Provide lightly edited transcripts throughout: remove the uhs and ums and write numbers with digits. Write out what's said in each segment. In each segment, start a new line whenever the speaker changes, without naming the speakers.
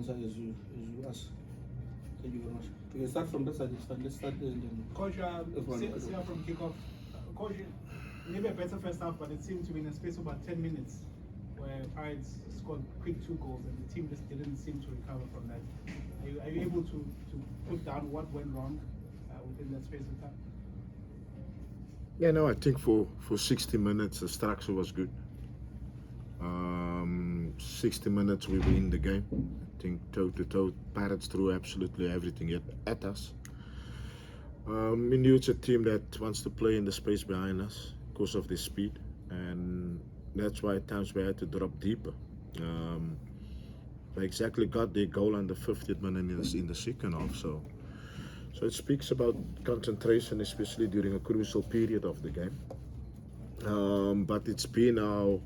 answer as you ask. Thank you very much. We can start from that side. It's fine. Let's start and then.
Coach,
everyone-
see from kickoff. Coach, maybe a better first half, but it seemed to be in a space of about 10 minutes where Pirates scored quick 2 goals and the team just didn't seem to recover from that. Are you able to put down what went wrong within that space of time?
Yeah, no, I think for 60 minutes the structure was good. 60 minutes we were in the game. I think toe to toe, Pirates threw absolutely everything at us. We knew it's a team that wants to play in the space behind us because of their speed, and that's why at times we had to drop deeper. They exactly got their goal on the 50th minute in the second half, so it speaks about concentration, especially during a crucial period of the game. But it's been our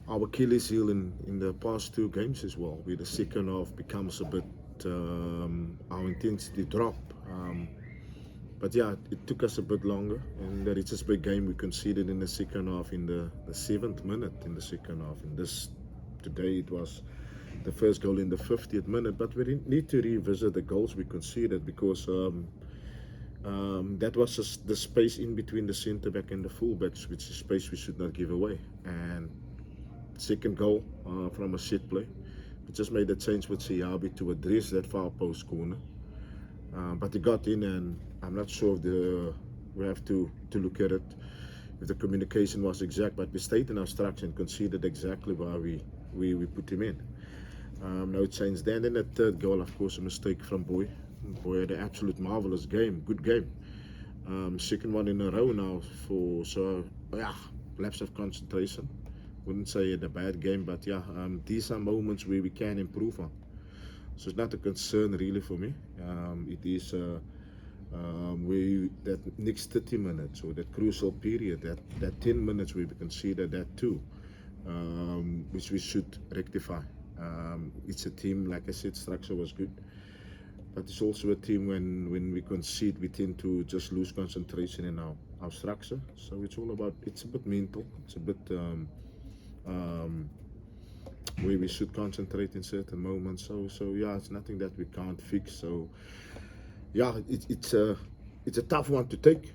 Achilles heel in the past 2 games as well, where the second half becomes a bit our intensity drop. But yeah, it took us a bit longer, and that it's a big game we conceded in the second half in the 7th minute in the second half. And today it was the first goal in the 50th minute, but we need to revisit the goals we conceded, because that was just the space in between the centre back and the fullbacks, which is space we should not give away. And second goal from a set play, we just made a change with Siabi to address that far post corner, but he got in, and I'm not sure if we have to look at it if the communication was exact, but we stayed in our structure and conceded exactly why we put him in. No change then. And the third goal, of course, a mistake from Boy. Boy had an absolute marvelous game, good game. Second one in a row now lapse of concentration. Wouldn't say it a bad game, but yeah, these are moments where we can improve on. So it's not a concern really for me. It is that next 30 minutes or that crucial period, that 10 minutes we consider that too, which we should rectify. It's a team, like I said, structure was good, but it's also a team when we concede, we tend to just lose concentration in our structure. So it's a bit mental, it's a bit where we should concentrate in certain moments. So yeah, it's nothing that we can't fix. So yeah, it's a tough one to take,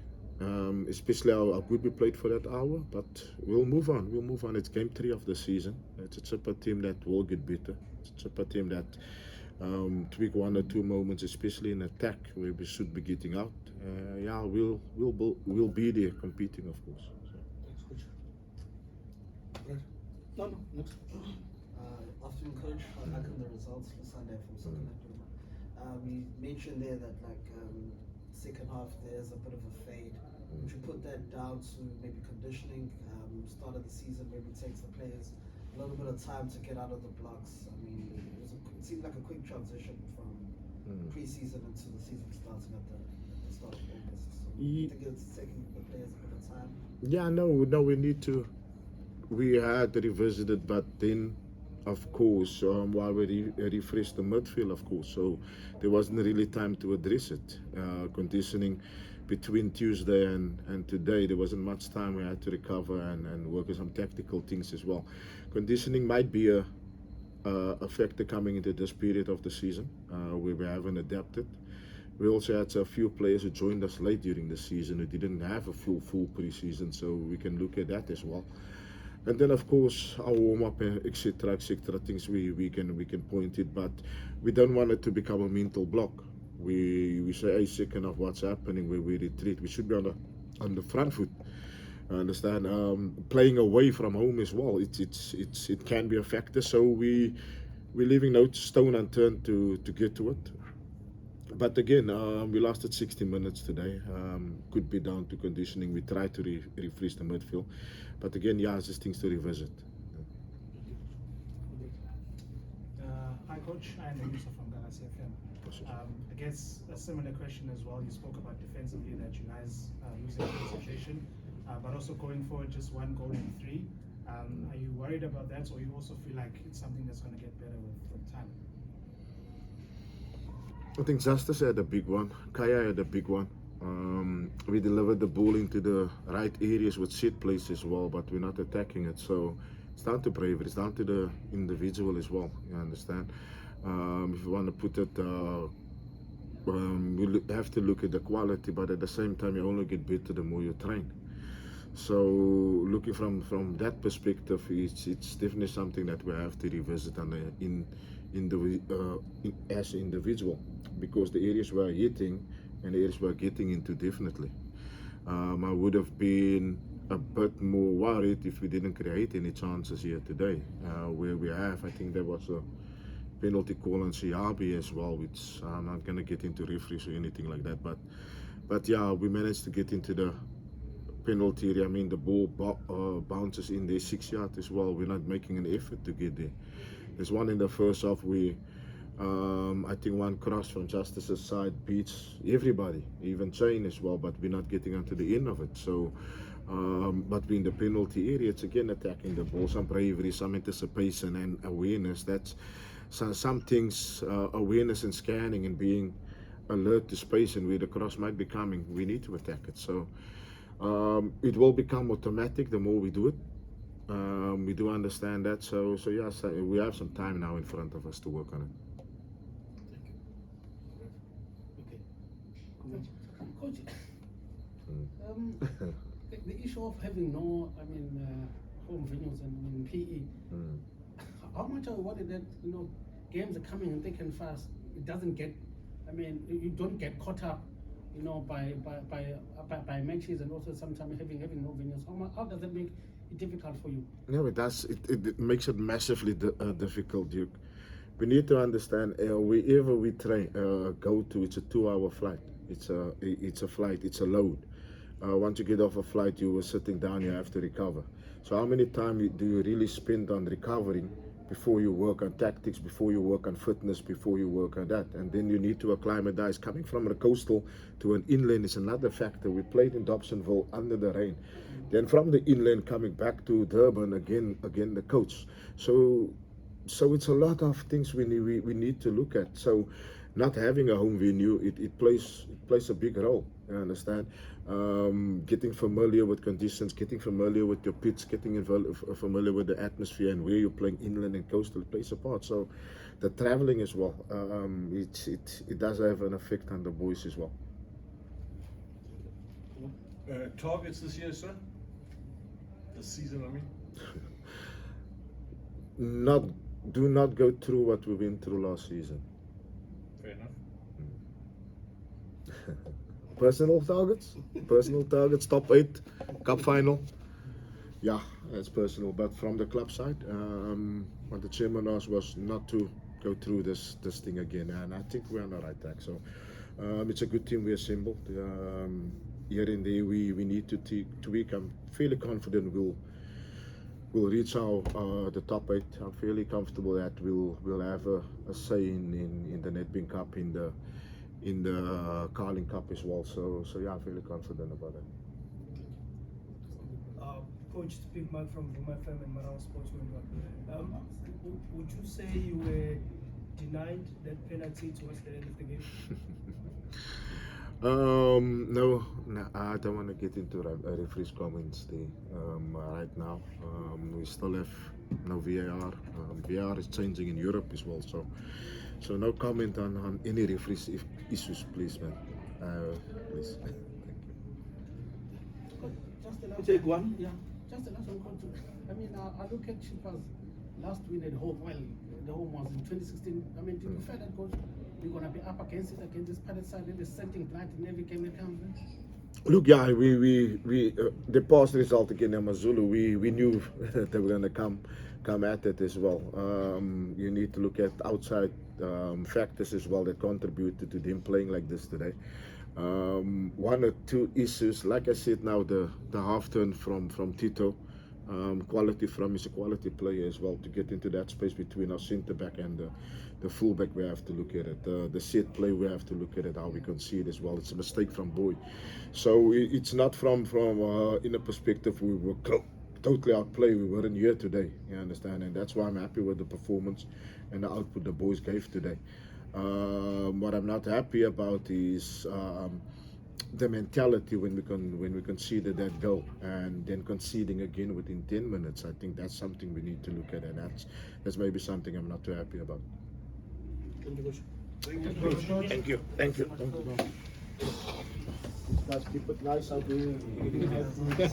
especially how good we played for that hour. But we'll move on. It's game 3 of the season. It's a Chippa team that will get better. It's a Chippa team that tweak 1 or 2 moments, especially in attack where we should be getting out. Yeah, we'll be there competing, of course. So.
Thanks, Coach. Right. No, next.
Afternoon, Coach. Back on the results for Sunday from Soccer Network. You mentioned there that second half there's a bit of a fade. Would you put that down to maybe conditioning? Start of the season maybe takes the players a little bit of time to get out of the blocks. I mean, it seemed like a quick transition from pre-season into the season starting at the start of August. So I think it's taking the players a bit of time.
Yeah, no, we had to revisit it, but then of course while we refreshed the midfield, of course, so there wasn't really time to address it. Conditioning between Tuesday and today, there wasn't much time. We had to recover and work on some tactical things as well. Conditioning might be a factor coming into this period of the season where we haven't adapted. We also had a few players who joined us late during the season who didn't have a full pre-season, so we can look at that as well. And then of course our warm-up, etc., things we can point it, but we don't want it to become a mental block. We say a second of what's happening where we retreat. We should be on the front foot. I understand. Playing away from home as well, it can be a factor. So we're leaving no stone unturned to get to it. But again, we lasted 60 minutes today. Could be down to conditioning. We tried to refresh the midfield, but again, yeah, it's just things to revisit.
Hi, Coach. I'm Yusuf from Galaxy FM. I guess a similar question as well. You spoke about defensively that you guys losing concentration, but also going forward, just 1 goal in 3. Are you worried about that, or you also feel like it's something that's going to get better with time?
I think Justice had a big one. Kaya had a big one. We delivered the ball into the right areas with set plays as well, but we're not attacking it. So It's down to bravery. It's down to the individual as well. You understand? If you want to put it, have to look at the quality, but at the same time, you only get better the more you train. So looking from that perspective, it's definitely something that we have to revisit as an individual, because the areas we're hitting and the areas we're getting into definitely. I would have been a bit more worried if we didn't create any chances here today, where we have. I think there was a penalty call on CRB as well, which I'm not going to get into referees or anything like that, but yeah, we managed to get into the penalty area. I mean, the ball bounces in the 6 yard as well. We're not making an effort to get there. There's one in the first half. I think one cross from Justice's side beats everybody, even Chain as well, but we're not getting onto the end of it. So, but we're in the penalty area. It's again attacking the ball, some bravery, some anticipation and awareness. That's some things, awareness and scanning and being alert to space and where the cross might be coming. We need to attack it. So it will become automatic the more we do it. We do understand that. So yes, we have some time now in front of us to work on it.
Coach, the issue of having no, home venues and PE. How much are we worried that games are coming and thick and fast? It doesn't get. You don't get caught up, by matches, and also sometimes having no venues. How does that make it difficult for you?
No, it does. It makes it massively difficult, Duke. We need to understand. Wherever we train, go to, it's a 2-hour flight. It's a flight. It's a load. Once you get off a flight, you are sitting down. You have to recover. So how many times do you really spend on recovering before you work on tactics, before you work on fitness, before you work on that? And then you need to acclimatize. Coming from a coastal to an inland is another factor. We played in Dobsonville under the rain. Then from the inland coming back to Durban again the coach. So it's a lot of things we need to look at. So not having a home venue, it plays a big role. You understand? Getting familiar with conditions, getting familiar with your pitch, getting familiar with the atmosphere and where you're playing inland and coastal plays a part. So the traveling as well, it does have an effect on the boys as well.
Targets this year, sir? This season, I mean? Do not go through what we went through last season. Fair enough.
Personal targets, top 8, cup final. Yeah, that's personal. But from the club side, what the chairman asked was not to go through this thing again, and I think we're on the right track. So it's a good team we assembled. Here and there we need to tweak. I'm fairly confident we'll reach the top 8. I'm fairly comfortable that we'll have a say in the Nedbank Cup, in the Carling Cup as well. So yeah, I'm fairly confident about it.
Coach, speak Mark from my firm and Marau Sports. Would you say you were denied that penalty towards the end of the game?
No, I don't want to get into referee's comments right now. We still have no VAR. VAR is changing in Europe as well, so no comment on any referees issues, please, man. Please.
Take one.
Yeah, just the last one, Coach. I look at Chippa's last win at home. Well, the home was in 2016. Do you feel that, Coach, we're going to be up against this Pirate side and the setting blind in every game that comes in?
Look, yeah, we the past result against Amazulu, we knew that they were going to come at it as well. You need to look at outside factors as well that contributed to them playing like this today. One or two issues, like I said now, the half turn from Tito, quality from is a quality player as well. To get into that space between our centre back and the full back, we have to look at it. The set play, we have to look at it, how we concede as well. It's a mistake from Boy. So it's not from in a perspective we were totally outplayed. We weren't here today, you understand? And that's why I'm happy with the performance and the output the boys gave today. What I'm not happy about is the mentality when we conceded that goal and then conceding again within 10 minutes. I think that's something we need to look at, and that's maybe something I'm not too happy about.
Thank you, coach.
Thank you. Thank you.
Guys, keep it nice out there.